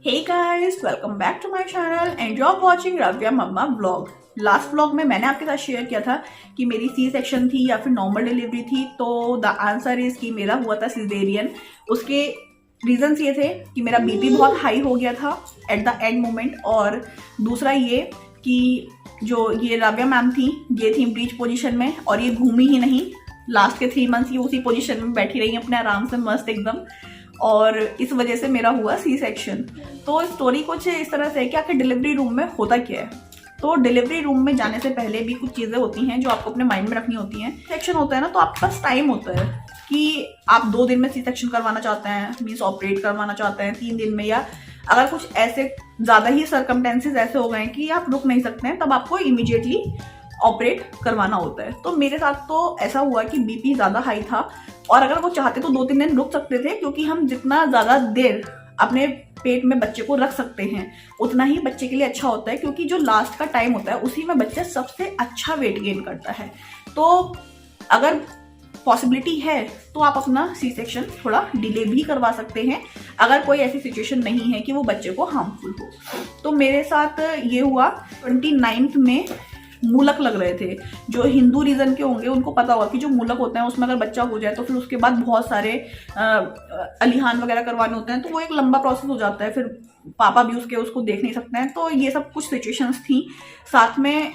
Hey guys, welcome back to my channel and you're watching Ravya Mama vlog। Last vlog में मैंने आपके साथ share किया था कि मेरी सी सेक्शन थी या फिर नॉर्मल डिलीवरी थी। तो द आंसर इज कि मेरा हुआ था सिजेरियन। उसके रीजंस ये थे कि मेरा बीपी बहुत हाई हो गया था एट द एंड मोमेंट, और दूसरा ये कि जो ये राव्या मैम थी ये थी ब्रीच पोजीशन में और ये घूमी ही नहीं। लास्ट के 3 मंथ्स ये उसी पोजीशन में बैठी रही अपने आराम से मस्त एकदम, और इस वजह से मेरा हुआ सी सेक्शन। तो स्टोरी कुछ इस तरह से है कि आखिर डिलीवरी रूम में होता क्या है। तो डिलीवरी रूम में जाने से पहले भी कुछ चीज़ें होती हैं जो आपको अपने माइंड में रखनी होती हैं। सेक्शन होता है ना, तो आपके पास टाइम होता है कि आप 2 दिन में सी सेक्शन करवाना चाहते हैं, मीन्स ऑपरेट करवाना चाहते हैं 3 दिन में, या अगर कुछ ऐसे ज़्यादा ही सर्कमटेंसेज ऐसे हो गए कि आप रुक नहीं सकते हैं तब आपको इमीडिएटली ऑपरेट करवाना होता है। तो मेरे साथ तो ऐसा हुआ कि बीपी ज़्यादा हाई था और अगर वो चाहते तो 2-3 दिन रुक सकते थे, क्योंकि हम जितना ज़्यादा देर अपने पेट में बच्चे को रख सकते हैं उतना ही बच्चे के लिए अच्छा होता है, क्योंकि जो लास्ट का टाइम होता है उसी में बच्चा सबसे अच्छा वेट गेन करता है। तो अगर पॉसिबिलिटी है तो आप अपना सी सेक्शन थोड़ा डिले भी करवा सकते हैं अगर कोई ऐसी सिचुएशन नहीं है कि वो बच्चे को हार्मफुल हो। तो मेरे साथ ये हुआ 29th में मूलक लग रहे थे। जो हिंदू रीजन के होंगे उनको पता होगा कि जो मूलक होते हैं उसमें अगर बच्चा हो जाए तो फिर उसके बाद बहुत सारे अलिहान वगैरह करवाने होते हैं, तो वो एक लंबा प्रोसेस हो जाता है। फिर पापा भी उसको देख नहीं सकते हैं। तो ये सब कुछ सिचुएशंस थी। साथ में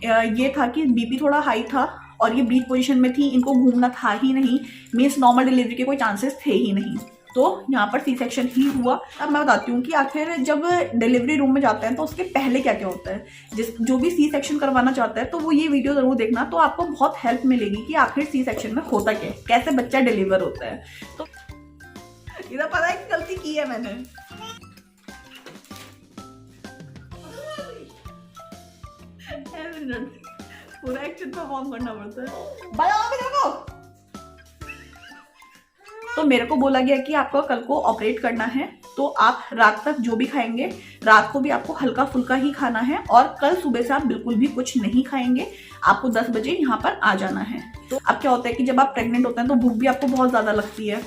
ये था कि बीपी थोड़ा हाई था और ये ब्रीथ पोजीशन में थी, इनको घूमना था ही नहीं, मीन्स नॉर्मल डिलीवरी के कोई चांसेस थे ही नहीं। तो यहाँ पर सी सेक्शन ही हुआ। अब मैं बताती हूँ कि आखिर जब डिलीवरी रूम में जाते हैं तो उसके पहले क्या क्या होता है। जो भी सी सेक्शन करवाना चाहता है तो वो ये वीडियो जरूर देखना, तो आपको बहुत हेल्प मिलेगी कि आखिर सी सेक्शन में होता क्या है, कैसे बच्चा डिलीवर होता है। तो इधर पता है कि गलती की है मैंने। पूरा एक्शन परफॉर्म करना पड़ता है। तो मेरे को बोला गया कि आपको कल को ऑपरेट करना है, तो आप रात तक जो भी खाएंगे रात को भी आपको हल्का फुल्का ही खाना है, और कल सुबह से आप बिल्कुल भी कुछ नहीं खाएंगे। आपको 10 बजे यहाँ पर आ जाना है। तो अब क्या होता है कि जब आप प्रेग्नेंट होते हैं तो भूख भी आपको बहुत ज्यादा लगती है।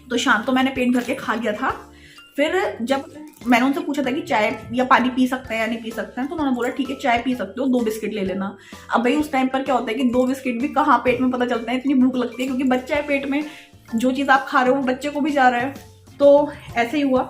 तो शाम तो मैंने पेट भर के खा लिया था। फिर जब मैंने उनसे पूछा था कि चाय या पानी पी सकते हैं या नहीं पी सकते हैं, तो उन्होंने बोला ठीक है चाय पी सकते हो, 2 बिस्किट ले लेना। अब भाई उस टाइम पर क्या होता है कि 2 बिस्किट भी कहाँ पेट में पता चलता है, इतनी भूख लगती है, क्योंकि बच्चा है पेट में, जो चीज़ आप खा रहे हो वो बच्चे को भी जा रहा है। तो ऐसे ही हुआ।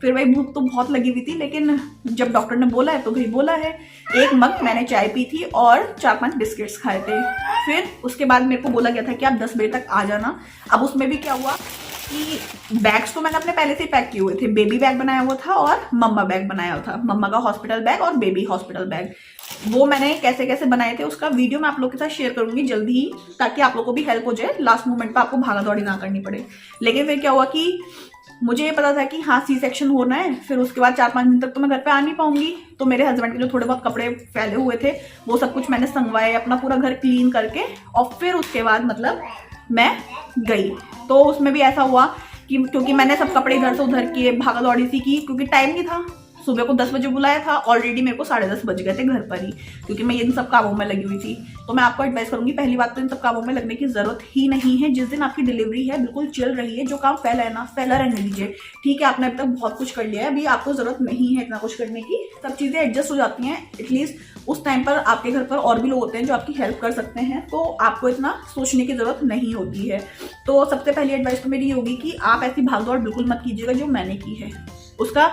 फिर भाई भूख तो बहुत लगी हुई थी, लेकिन जब डॉक्टर ने बोला है तो भाई बोला है। 1 मग मैंने चाय पी थी और 4-5 बिस्किट्स खाए थे। फिर उसके बाद मेरे को बोला गया था कि आप 10 बजे तक आ जाना। अब उसमें भी क्या हुआ कि बैग्स तो मैंने अपने पहले से ही पैक किए हुए थे। बेबी बैग बनाया हुआ था और मम्मा बैग बनाया हुआ था, मम्मा का हॉस्पिटल बैग और बेबी हॉस्पिटल बैग। वो मैंने कैसे कैसे बनाए थे उसका वीडियो मैं आप लोगों के साथ शेयर करूंगी जल्दी ही, ताकि आप लोगों को भी हेल्प हो जाए, लास्ट मोमेंट पे आपको भागा दौड़ी ना करनी पड़े। लेकिन फिर क्या हुआ कि मुझे ये पता था कि हाँ सी सेक्शन होना है। फिर उसके बाद 4-5 दिन तक तो मैं घर पे आ नहीं पाऊंगी। तो मेरे हस्बैंड के जो थोड़े बहुत कपड़े फैले हुए थे वो सब कुछ मैंने संगवाए, अपना पूरा घर क्लीन करके, और फिर उसके बाद मतलब मैं गई। तो उसमें भी ऐसा हुआ कि क्योंकि मैंने सब कपड़े इधर से उधर किए, भागा दौड़ी सी की, क्योंकि टाइम नहीं था। सुबह को 10 बजे बुलाया था, ऑलरेडी मेरे को 10:30 बज गए थे घर पर ही, क्योंकि मैं इन सब कामों में लगी हुई थी। तो मैं आपको एडवाइस करूंगी, पहली बात तो इन सब कामों में लगने की जरूरत ही नहीं है। जिस दिन आपकी डिलीवरी है बिल्कुल चिल रही है, जो काम फैला है ना फैला रहने दीजिए। ठीक है, आपने अब तक बहुत कुछ कर लिया है, अभी आपको जरूरत नहीं है इतना कुछ करने की। सब चीजें एडजस्ट हो जाती हैं। एटलीस्ट उस टाइम पर आपके घर पर और भी लोग होते हैं जो आपकी हेल्प कर सकते हैं, तो आपको इतना सोचने की जरूरत नहीं होती है। तो सबसे पहली एडवाइस तो मेरी ये होगी कि आप ऐसी भागदौड़ बिल्कुल मत कीजिएगा जो मैंने की है। उसका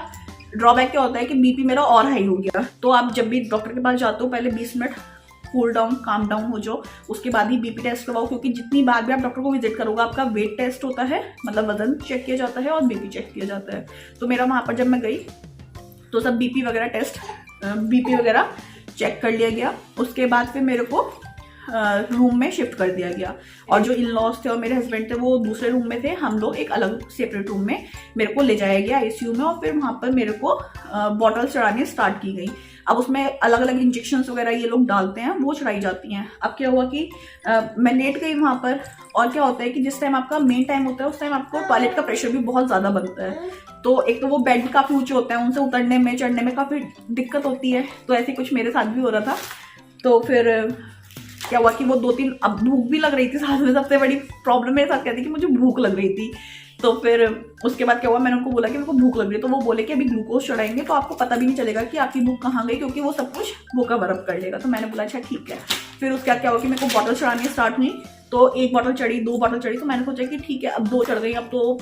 ड्रॉबैक क्या होता है कि बीपी मेरा और हाई हो गया। तो आप जब भी डॉक्टर के पास जाते हो पहले 20 minute cool down, calm down हो जाओ, उसके बाद ही बीपी टेस्ट करवाओ, क्योंकि जितनी बार भी आप डॉक्टर को विजिट करोगे आपका वेट टेस्ट होता है, मतलब वजन चेक किया जाता है और बीपी चेक किया जाता है। तो मेरा वहां पर जब मैं गई तो सब बीपी वगैरह टेस्ट, बीपी वगैरह चेक कर लिया गया। उसके बाद फिर मेरे को रूम में शिफ्ट कर दिया गया, और जो इन लॉज थे और मेरे हस्बैंड थे वो दूसरे रूम में थे, हम लोग एक अलग सेपरेट रूम में मेरे को ले जाया गया आईसीयू में। और फिर वहाँ पर मेरे को बॉटल चढ़ानी स्टार्ट की गई। अब उसमें अलग अलग इंजेक्शंस वगैरह ये लोग डालते हैं, वो चढ़ाई जाती हैं। अब क्या हुआ कि मैं लेट गई वहाँ पर, और क्या होता है कि जिस टाइम आपका मेन टाइम होता है उस टाइम आपको टॉयलेट का प्रेशर भी बहुत ज़्यादा बनता है। तो एक तो वो बेड भी काफ़ी ऊंचे होते हैं, उनसे उतरने में चढ़ने में काफ़ी दिक्कत होती है। तो ऐसे कुछ मेरे साथ भी हो रहा था। तो फिर क्या हुआ कि वो 2-3, अब भूख भी लग रही थी साथ में। सबसे बड़ी प्रॉब्लम मेरे साथ क्या थी कि मुझे भूख लग रही थी। तो फिर उसके बाद क्या हुआ, मैंने उनको बोला कि मेरे को भूख लग रही है, तो वो बोले कि अभी ग्लूकोज चढ़ाएंगे तो आपको पता भी नहीं चलेगा कि आपकी भूख कहाँ गई, क्योंकि वो सब कुछ वो कवर अप कर लेगा। तो मैंने बोला अच्छा ठीक है। फिर उसके बाद क्या हुआ कि मेरे को बॉटल चढ़ानी स्टार्ट हुई, तो 1 बॉटल चढ़ी, 2 बॉटल चढ़ी, तो मैंने सोचा कि ठीक है अब 2 चढ़ गई, अब तो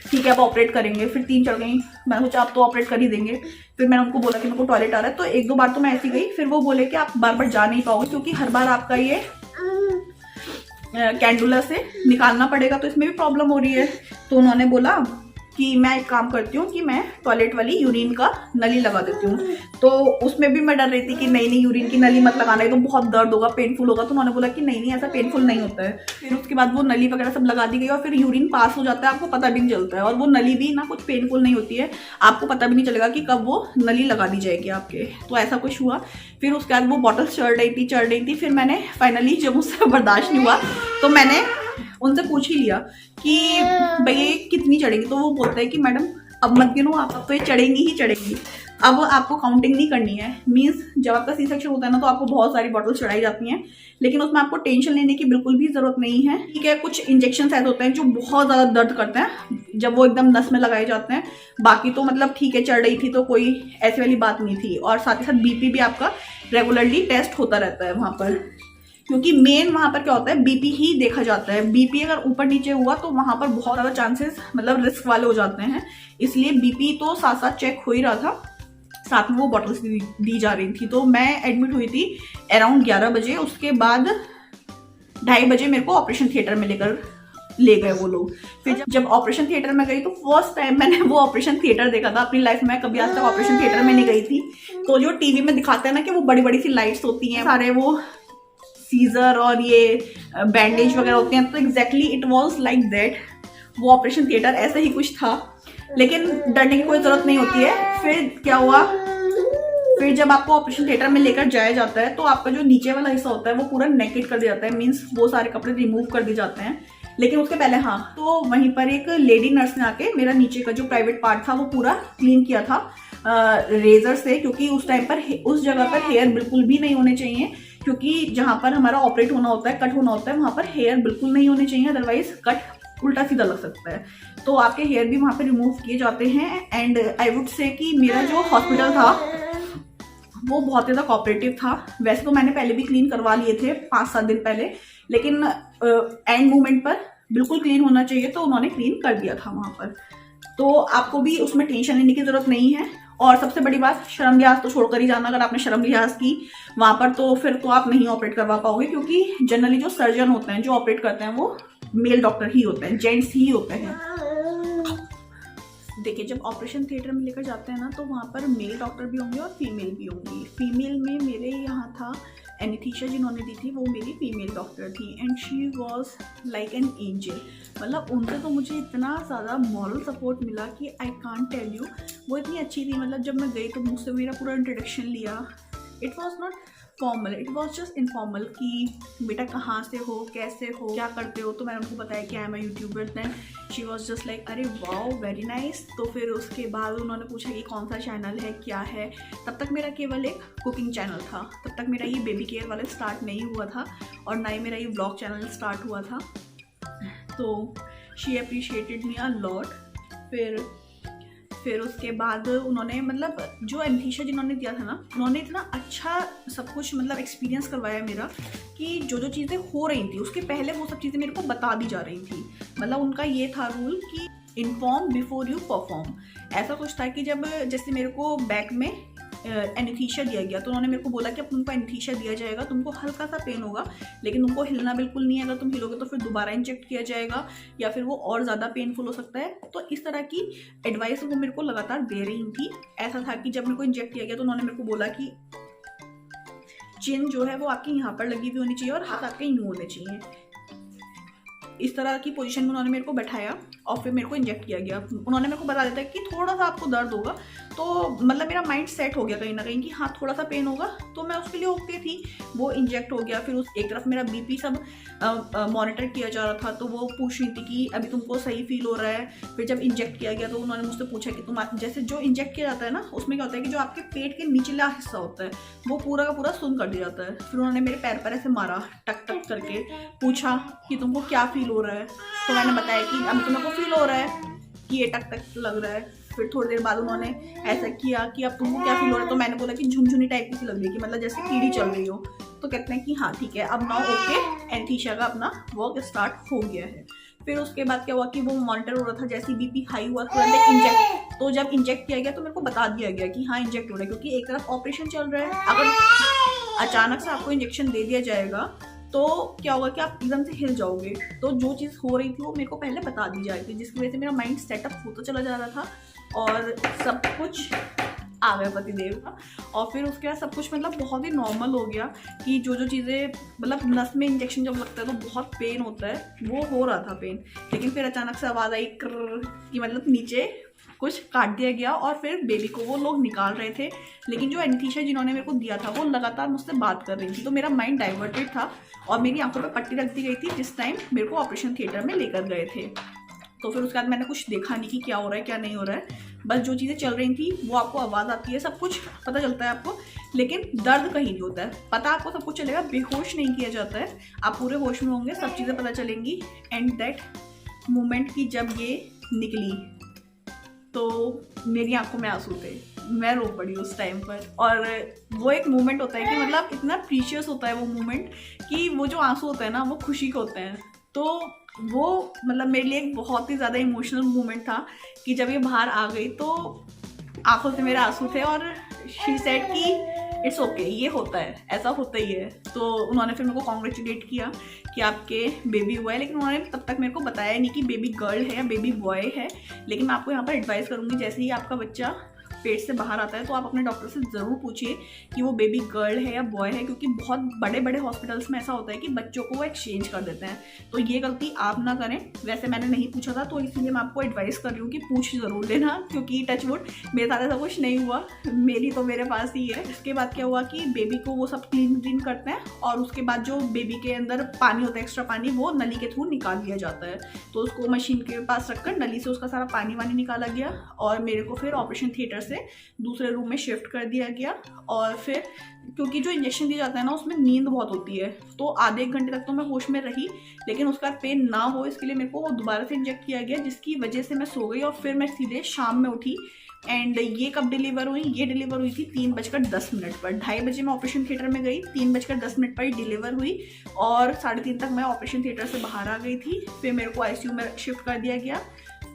ठीक है अब ऑपरेट करेंगे। फिर 3 चढ़ गई, मैंने सोचा अब तो ऑपरेट कर ही देंगे। फिर मैंने उनको बोला कि मेरे को टॉयलेट आ रहा है, तो 1-2 बार तो मैं ऐसी गई। फिर वो बोले कि आप बार बार जा नहीं पाओगे, क्योंकि हर बार आपका ये कैंडुला से निकालना पड़ेगा, तो इसमें भी प्रॉब्लम हो रही है। तो उन्होंने बोला कि मैं एक काम करती हूँ कि मैं टॉयलेट वाली यूरिन का नली लगा देती हूँ। तो उसमें भी मैं डर रही थी कि नहीं यूरिन की नली मत लगाना, है तो बहुत दर्द होगा, पेनफुल होगा। तो उन्होंने बोला कि नहीं ऐसा पेनफुल नहीं होता है। फिर उसके बाद वो नली वगैरह सब लगा दी गई और फिर यूरिन पास हो जाता है, आपको पता भी नहीं चलता है। और वो नली भी ना कुछ पेनफुल नहीं होती है, आपको पता भी नहीं चलेगा कि कब वो नली लगा दी जाएगी आपके। तो ऐसा कुछ हुआ। फिर उसके बाद वो बॉटल चढ़ रही थी। फिर मैंने फाइनली जब मुझसे बर्दाश्त नहीं हुआ तो मैंने उनसे पूछ ही लिया कि भैया कितनी चढ़ेगी। तो वो बोलता है कि मैडम अब मत गिनो आप, अब तो ये चढ़ेंगी ही चढ़ेंगी, अब आपको काउंटिंग नहीं करनी है। मीन्स जब आपका सी सेक्शन होता है ना तो आपको बहुत सारी बॉटल चढ़ाई जाती हैं, लेकिन उसमें आपको टेंशन लेने की बिल्कुल भी जरूरत नहीं है। ठीक है, कुछ इंजेक्शन ऐसे होते हैं जो बहुत ज्यादा दर्द करते हैं जब वो एकदम नस में लगाए जाते हैं। बाकी तो मतलब ठीक है, चढ़ रही थी तो कोई ऐसी वाली बात नहीं थी। और साथ ही साथ बीपी भी आपका रेगुलरली टेस्ट होता रहता है वहां पर, क्योंकि मेन वहां पर क्या होता है बीपी ही देखा जाता है। बीपी अगर ऊपर नीचे हुआ तो वहां पर बहुत ज्यादा चांसेस मतलब रिस्क वाले हो जाते हैं। इसलिए बीपी तो साथ साथ चेक हो ही रहा था, साथ में वो बॉटल्स दी जा रही थी। तो मैं एडमिट हुई थी अराउंड 11 बजे। उसके बाद 2:30 बजे मेरे को ऑपरेशन थिएटर में ले गए वो लोग। फिर जब ऑपरेशन थिएटर में गई तो फर्स्ट टाइम मैंने वो ऑपरेशन थिएटर देखा था अपनी लाइफ में। कभी आज तक ऑपरेशन थिएटर में नहीं गई थी। तो जो टीवी में दिखाते हैं ना कि वो बड़ी बड़ी सी लाइट्स होती हैं, सारे वो सीजर और ये बैंडेज वगैरह होते हैं, तो exactly it was like that. वो ऑपरेशन थिएटर ऐसा ही कुछ था, लेकिन डरने की कोई जरूरत नहीं होती है। फिर क्या हुआ, फिर जब आपको ऑपरेशन थिएटर में लेकर जाया जाता है तो आपका जो नीचे वाला हिस्सा होता है वो पूरा नेकेड कर दिया जाता है, मीन्स वो सारे कपड़े रिमूव कर दिए जाते हैं। लेकिन उसके पहले तो वहीं पर एक लेडी नर्स ने आके मेरा नीचे का जो प्राइवेट पार्ट था वो पूरा क्लीन किया था रेजर से, क्योंकि उस टाइम पर उस जगह पर हेयर बिल्कुल भी नहीं होने चाहिए, क्योंकि जहां पर हमारा ऑपरेट होना होता है, कट होना होता है, वहां पर हेयर बिल्कुल नहीं होने चाहिए, अदरवाइज कट उल्टा सीधा लग सकता है। तो आपके हेयर भी वहां पर रिमूव किए जाते हैं। एंड आई वुड से कि मेरा जो हॉस्पिटल था वो बहुत ज़्यादा कोऑपरेटिव था। वैसे तो मैंने पहले भी क्लीन करवा लिए थे 5-7 दिन पहले, लेकिन एंड मोमेंट पर बिल्कुल क्लीन होना चाहिए तो उन्होंने क्लीन कर दिया था वहां पर। तो आपको भी उसमें टेंशन लेने की जरूरत नहीं है। और सबसे बड़ी बात, शर्म लिहाज तो छोड़कर ही जाना। अगर आपने शर्म लिहाज की वहां पर तो फिर तो आप नहीं ऑपरेट करवा पाओगे, क्योंकि जनरली जो सर्जन होते हैं जो ऑपरेट करते हैं वो मेल डॉक्टर ही होते हैं, जेंट्स ही होते हैं। देखिए, जब ऑपरेशन थिएटर में लेकर जाते हैं ना तो वहाँ पर मेल डॉक्टर भी होंगे और फीमेल भी होंगी। फीमेल में मेरे यहाँ था एनेस्थीसिया जिन्होंने दी थी, वो मेरी फीमेल डॉक्टर थी and she was like an angel. मतलब उनसे तो मुझे इतना ज़्यादा मॉरल सपोर्ट मिला कि आई कांट टेल यू। वो इतनी अच्छी थी, मतलब जब मैं गई तो मुझसे मेरा पूरा इंट्रोडक्शन लिया। It was not formal, it was just informal कि बेटा कहाँ से हो, कैसे हो, क्या करते हो। तो मैंने उनको बताया कि I am a YouTuber. Then she was just like अरे वाओ वेरी नाइस। तो फिर उसके बाद उन्होंने पूछा कि कौन सा चैनल है, क्या है। तब तक मेरा केवल एक कुकिंग चैनल था, तब तक मेरा ये बेबी केयर वाला स्टार्ट नहीं हुआ था और ना ही मेरा ये व्लॉग चैनल स्टार्ट हुआ था। तो she appreciated me a lot. फिर उसके बाद उन्होंने मतलब जो एनेस्थीसिया जिन्होंने दिया था ना, उन्होंने इतना अच्छा सब कुछ मतलब एक्सपीरियंस करवाया मेरा कि जो जो चीज़ें हो रही थी उसके पहले वो सब चीज़ें मेरे को बता दी जा रही थी। मतलब उनका ये था रूल कि इन्फॉर्म बिफोर यू परफॉर्म। ऐसा कुछ था कि जब जैसे मेरे को बैक में एनेस्थीसिया दिया गया तो उन्होंने मेरे को बोला कि अब तुमको एनेस्थीसिया दिया जाएगा, तुमको हल्का सा पेन होगा लेकिन तुमको हिलना बिल्कुल नहीं है। अगर तुम हिलोगे तो फिर दोबारा इंजेक्ट किया जाएगा या फिर वो और ज़्यादा पेनफुल हो सकता है। तो इस तरह की एडवाइस वो मेरे को लगातार दे रही थी। ऐसा था कि जब मेरे को इंजेक्ट किया गया तो उन्होंने मेरे को बोला कि चिन जो है वो आपकी यहाँ पर लगी हुई होनी चाहिए और हाथ आपके यूँ होने चाहिए। इस तरह की पोजीशन में उन्होंने मेरे को बैठाया और फिर मेरे को इंजेक्ट किया गया। उन्होंने मेरे को बता देता कि थोड़ा सा आपको दर्द होगा, तो मतलब मेरा माइंड सेट हो गया कहीं ना कहीं कि हाँ थोड़ा सा पेन होगा, तो मैं उसके लिए ओके थी। वो इंजेक्ट हो गया। फिर उस एक तरफ मेरा बीपी सब मॉनिटर किया जा रहा था, तो वो पूछ रही थी कि अभी तुमको सही फील हो रहा है। फिर जब इंजेक्ट किया गया तो उन्होंने मुझसे पूछा कि तुम जैसे जो इंजेक्ट किया जाता है ना उसमें क्या होता है कि जो आपके पेट के निचला हिस्सा होता है वो पूरा का पूरा सुन्न कर दिया जाता है। फिर उन्होंने मेरे पैर पर ऐसे मारा टक टक करके, पूछा कि तुमको क्या फील हो रहा है। तो मैंने बताया कि अभी तो मेरे को फील हो रहा है कि ये टक टक लग रहा है। फिर थोड़ी देर बाद उन्होंने ऐसा किया कि अब तुमको क्या फील हो रहा है, तो मैंने बोला कि झुनझुनी टाइप की सी लग रही है कि मतलब जैसे कीड़ी चल रही हो। तो कहते हैं कि हाँ ठीक है, अब नाउ ओके, एनेस्थीसिया का अपना वर्क स्टार्ट हो गया है। फिर उसके बाद क्या हुआ कि वो मॉनिटर हो रहा था, जैसे बीपी हाई हुआ तुरंत इंजेक्ट, तो जब इंजेक्ट किया गया तो मेरे को बता दिया गया कि हाँ इंजेक्ट हो रहा है, क्योंकि एक तरफ ऑपरेशन चल रहा है। अगर अचानक से आपको इंजेक्शन दे दिया जाएगा तो क्या होगा कि आप एकदम से हिल जाओगे। तो जो चीज़ हो रही थी वो मेरे को पहले बता दी जाएगी, जिसकी वजह से मेरा माइंड सेटअप होता चला जा रहा था और सब कुछ आ गया पतिदेव का। और फिर उसके बाद सब कुछ मतलब बहुत ही नॉर्मल हो गया कि जो जो चीज़ें मतलब नस में इंजेक्शन जब लगता है तो बहुत पेन होता है, वो हो रहा था पेन। लेकिन फिर अचानक से आवाज़ आई कि मतलब नीचे कुछ काट दिया गया और फिर बेबी को वो लोग निकाल रहे थे। लेकिन जो एनेस्थीसिया जिन्होंने मेरे को दिया था वो लगातार मुझसे बात कर रही थी, तो मेरा माइंड डाइवर्टेड था और मेरी आंखों पे पट्टी रख दी गई थी जिस टाइम मेरे को ऑपरेशन थिएटर में लेकर गए थे। तो फिर उसके बाद मैंने कुछ देखा नहीं कि क्या हो रहा है क्या नहीं हो रहा है, बस जो चीज़ें चल रही थी वो आपको आवाज़ आती है, सब कुछ पता चलता है आपको, लेकिन दर्द कहीं नहीं होता है। पता आपको सब कुछ चलेगा, बेहोश नहीं किया जाता है, आप पूरे होश में होंगे, सब चीज़ें पता चलेंगी। एंड दैट मोमेंट की जब ये निकली तो मेरी आंखों में आंसू थे, मैं रो पड़ी उस टाइम पर। और वो एक मोमेंट होता है कि मतलब इतना प्रीशियस होता है वो मोमेंट कि वो जो आंसू होता है ना वो खुशी के होते हैं। तो वो मतलब मेरे लिए एक बहुत ही ज़्यादा इमोशनल मोमेंट था कि जब ये बाहर आ गई तो आंखों से मेरे आंसू थे और शी सेड कि इट्स ओके, ये होता है, ऐसा होता ही है। तो उन्होंने फिर मेरे को कॉन्ग्रेचुलेट किया कि आपके बेबी हुआ है, लेकिन उन्होंने तब तक मेरे को बताया नहीं कि बेबी गर्ल है या बेबी बॉय है। लेकिन मैं आपको यहाँ पर एडवाइस करूँगी, जैसे ही आपका बच्चा पेट से बाहर आता है तो आप अपने डॉक्टर से ज़रूर पूछिए कि वो बेबी गर्ल है या बॉय है, क्योंकि बहुत बड़े बड़े हॉस्पिटल्स में ऐसा होता है कि बच्चों को वो एक्सचेंज कर देते हैं। तो ये गलती आप ना करें। वैसे मैंने नहीं पूछा था तो इसीलिए मैं आपको एडवाइस कर रही हूँ कि पूछ ज़रूर लेना, क्योंकि टच वुड मेरे साथ ऐसा कुछ नहीं हुआ, मेरी तो मेरे पास ही है। उसके बाद क्या हुआ कि बेबी को वो सब क्लीन करते हैं और उसके बाद जो बेबी के अंदर पानी होता है, एक्स्ट्रा पानी, वो नली के थ्रू निकाल दिया जाता है। तो उसको मशीन के पास रखकर नली से उसका सारा पानी वानी निकाला गया और मेरे को फिर ऑपरेशन थिएटर से दूसरे रूम में शिफ्ट कर दिया गया। और फिर क्योंकि जो इंजेक्शन दिया जाता है ना उसमें नींद बहुत होती है, तो आधे एक घंटे तक तो मैं होश में रही, लेकिन उसका पेन ना हो इसके लिए मेरे को दोबारा से इंजेक्ट किया गया, जिसकी वजह से मैं सो गई और फिर मैं सीधे शाम में उठी। एंड ये कब डिलीवर हुई? ये डिलीवर हुई थी 3:10 पर। 2:30 बजे मैं ऑपरेशन थिएटर में गई, 3:10 पर ही डिलीवर हुई और 3:30 तक मैं ऑपरेशन थिएटर से बाहर आ गई थी। फिर मेरे को आईसीयू में शिफ्ट कर दिया गया।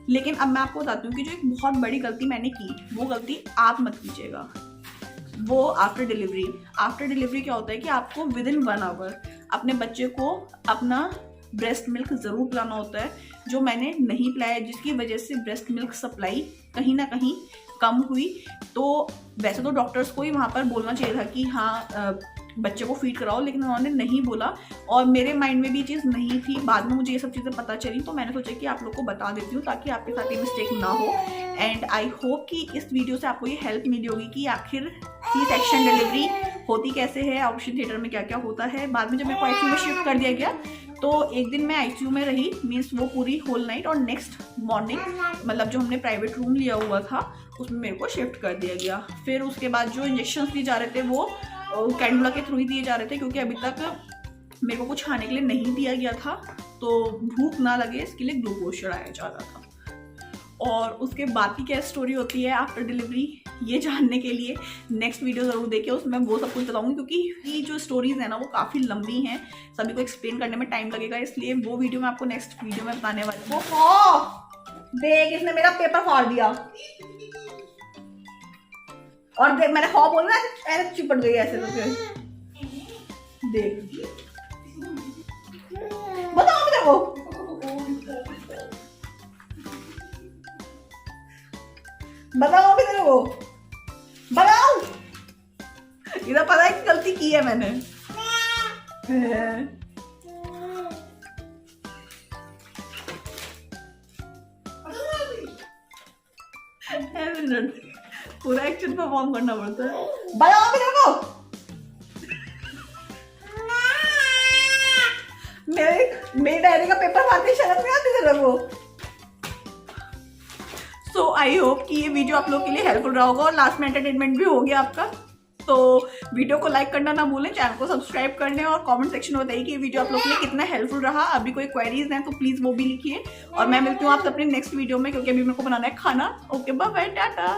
लेकिन अब मैं आपको बताती हूँ कि जो एक बहुत बड़ी गलती मैंने की, वो गलती आप मत कीजिएगा। वो आफ्टर डिलीवरी क्या होता है कि आपको विदिन 1 आवर अपने बच्चे को अपना ब्रेस्ट मिल्क ज़रूर पिलाना होता है, जो मैंने नहीं पिलाया, जिसकी वजह से ब्रेस्ट मिल्क सप्लाई कहीं ना कहीं कम हुई। तो वैसे तो डॉक्टर्स को ही वहाँ पर बोलना चाहिए था कि हाँ बच्चे को फीड कराओ, लेकिन उन्होंने नहीं बोला और मेरे माइंड में भी ये चीज़ नहीं थी। बाद में मुझे ये सब चीज़ें पता चली तो मैंने सोचा कि आप लोग को बता देती हूँ ताकि आपके साथ ये मिस्टेक ना हो। एंड आई होप कि इस वीडियो से आपको ये हेल्प मिली होगी कि आखिर सी सेक्शन डिलीवरी होती कैसे है, ऑपरेशन थिएटर में क्या क्या होता है। बाद में जब मेरे को आईसीयू में शिफ्ट कर दिया गया तो एक दिन मैं आईसीयू में रही, मीन्स वो पूरी होल नाइट, और नेक्स्ट मॉर्निंग मतलब जो हमने प्राइवेट रूम लिया हुआ था उसमें मेरे को शिफ्ट कर दिया गया। फिर उसके बाद जो इंजेक्शन दिए जा रहे थे वो कैंडुला के थ्रू ही दिए जा रहे थे, क्योंकि अभी तक मेरे को कुछ खाने के लिए नहीं दिया गया था, तो भूख ना लगे इसके लिए ग्लूकोज चढ़ाया जा रहा था। और उसके बाद की क्या स्टोरी होती है आफ्टर डिलीवरी, ये जानने के लिए नेक्स्ट वीडियो ज़रूर देखिए, उसमें वो सब कुछ बताऊंगी, क्योंकि ये जो स्टोरीज है ना वो काफ़ी लंबी हैं, सभी को एक्सप्लेन करने में टाइम लगेगा, इसलिए वो वीडियो मैं आपको नेक्स्ट वीडियो में बताने वाली हूँ। देख इसने मेरा पेपर फाड़ दिया और देख मैंने हाँ बोला ऐसे चिपट गई ऐसे, तो फिर देख बताओ मेरे को, बताओ मेरे को, बताओ। इधर पता है कि गलती की है मैंने। पूरा एक्शन परफॉर्म करना पड़ता है। बताओ मेरे को, मेरे डायरी का पेपर फाड़ने शर्म नहीं आती तेरे को। सो आई होप कि ये वीडियो आप लोग के लिए हेल्पफुल रहा होगा और लास्ट में एंटरटेनमेंट भी हो गया आपका। तो वीडियो को लाइक करना ना भूलें, चैनल को सब्सक्राइब कर लें और कमेंट सेक्शन में बताइए कि ये वीडियो आप लोग के लिए कितना हेल्पफुल रहा। अभी कोई क्वेरीज हैं तो प्लीज वो भी लिखिए और मैं मिलती हूँ आपसे अपने नेक्स्ट वीडियो में, क्योंकि अभी मेरे को बनाना है खाना। Okay, bye bye, Tata.